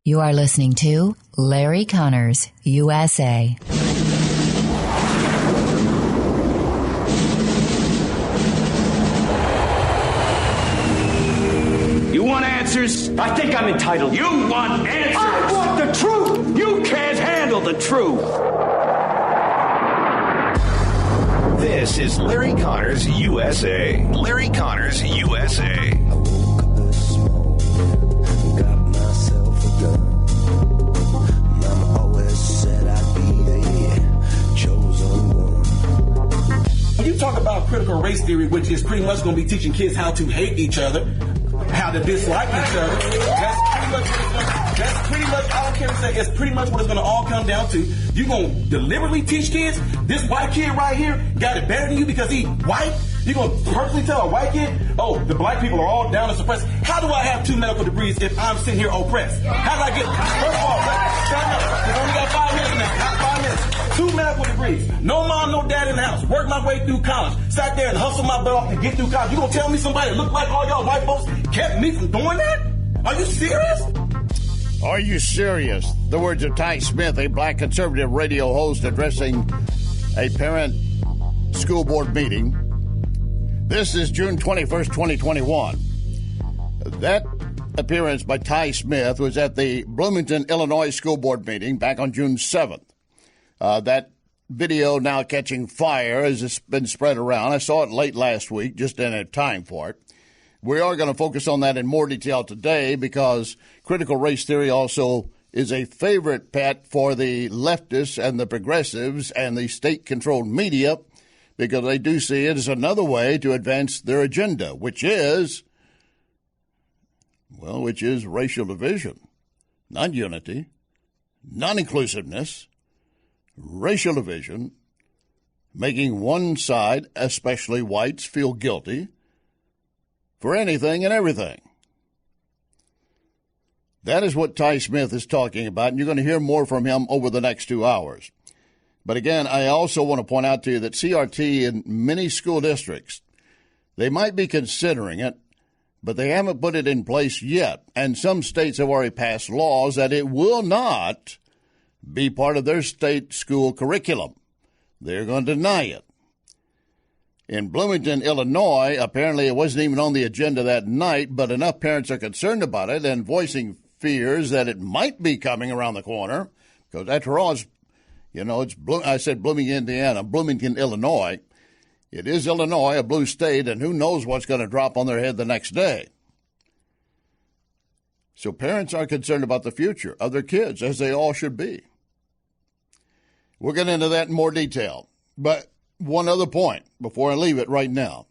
You are listening to Larry Conners, USA. You want answers? I think I'm entitled. You want answers? I want the truth! You can't handle the truth! This is Larry Conners USA. Larry Conners USA. When you talk about critical race theory, which is pretty much going to be teaching kids how to hate each other, how to dislike each other, that's pretty much, I don't care what you say, it's pretty much what it's going to all come down to. You're going to deliberately teach kids, this white kid right here got it better than you because he white? You're going to personally tell a white kid, oh, the black people are all down and suppressed. How do I have 2 medical degrees if I'm sitting here oppressed? How did I get, first of all, stand up. We only got 5 minutes now, not 5 minutes. 2 medical degrees. No mom, no dad in the house. Worked my way through college. Sat there and hustled my butt off to get through college. You gonna tell me somebody that looked like all y'all white folks kept me from doing that? Are you serious? Are you serious? The words of Ty Smith, a black conservative radio host addressing a parent school board meeting. This is June 21st, 2021. That appearance by Ty Smith was at the Bloomington, Illinois school board meeting back on June 7th. That video now catching fire has been spread around. I saw it late last week, just didn't have time for it. We are going to focus on that in more detail today because critical race theory also is a favorite pet for the leftists and the progressives and the state-controlled media because they do see it as another way to advance their agenda, which is racial division, not unity, non-inclusiveness, racial division, making one side, especially whites, feel guilty for anything and everything. That is what Ty Smith is talking about, and you're going to hear more from him over the next 2 hours. But again, I also want to point out to you that CRT in many school districts, they might be considering it, but they haven't put it in place yet. And some states have already passed laws that it will not be part of their state school curriculum. They're going to deny it. In Bloomington, Illinois, apparently it wasn't even on the agenda that night, but enough parents are concerned about it and voicing fears that it might be coming around the corner, because after all, I said Bloomington, Indiana, Bloomington, Illinois. It is Illinois, a blue state, and who knows what's going to drop on their head the next day. So parents are concerned about the future of their kids, as they all should be. We'll get into that in more detail. But one other point before I leave it right now.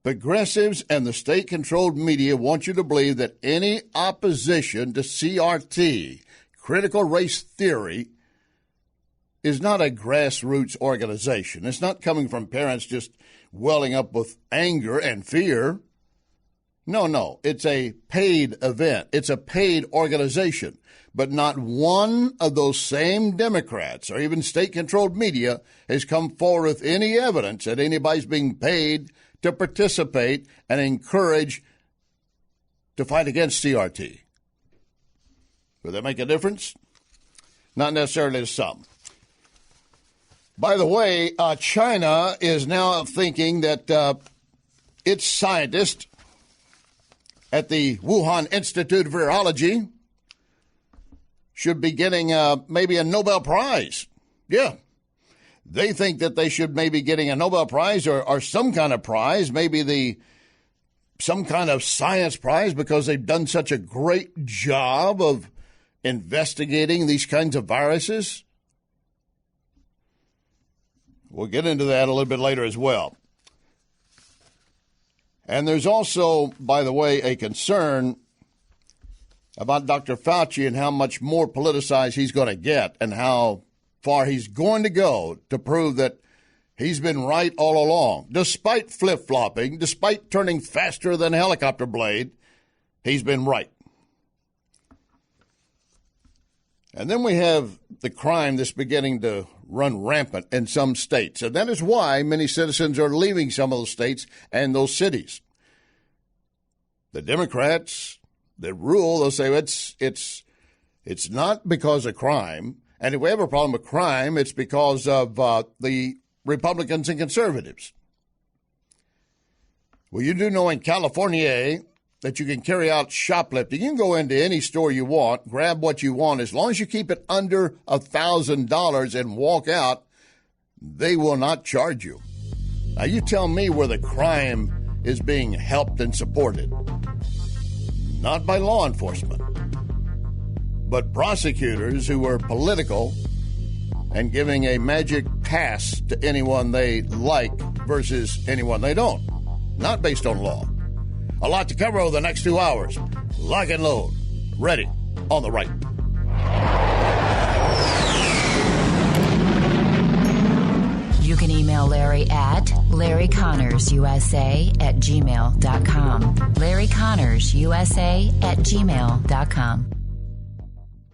Progressives and the state-controlled media want you to believe that any opposition to CRT, critical race theory, is not a grassroots organization. It's not coming from parents just welling up with anger and fear. No, it's a paid event. It's a paid organization. But not one of those same Democrats or even state-controlled media has come forward with any evidence that anybody's being paid to participate and encourage to fight against CRT. Would that make a difference? Not necessarily to some. By the way, China is now thinking that its scientists at the Wuhan Institute of Virology should be getting maybe a Nobel Prize. Yeah. They think that they should maybe getting a Nobel Prize or some kind of prize, maybe some kind of science prize because they've done such a great job of investigating these kinds of viruses. We'll get into that a little bit later as well. And there's also, by the way, a concern about Dr. Fauci and how much more politicized he's going to get and how far he's going to go to prove that he's been right all along. Despite flip-flopping, despite turning faster than a helicopter blade, he's been right. And then we have the crime that's beginning to run rampant in some states. And that is why many citizens are leaving some of those states and those cities. The Democrats, the rule, they'll say it's not because of crime. And if we have a problem with crime, it's because of the Republicans and conservatives. Well, you do know in California that you can carry out shoplifting. You can go into any store you want, grab what you want. As long as you keep it under $1,000 and walk out, they will not charge you. Now, you tell me where the crime is being helped and supported. Not by law enforcement, but prosecutors who are political and giving a magic pass to anyone they like versus anyone they don't. Not based on law. A lot to cover over the next 2 hours. Lock and load. Ready. On the right. You can email Larry at LarryConnersUSA@gmail.com. LarryConnersUSA@gmail.com.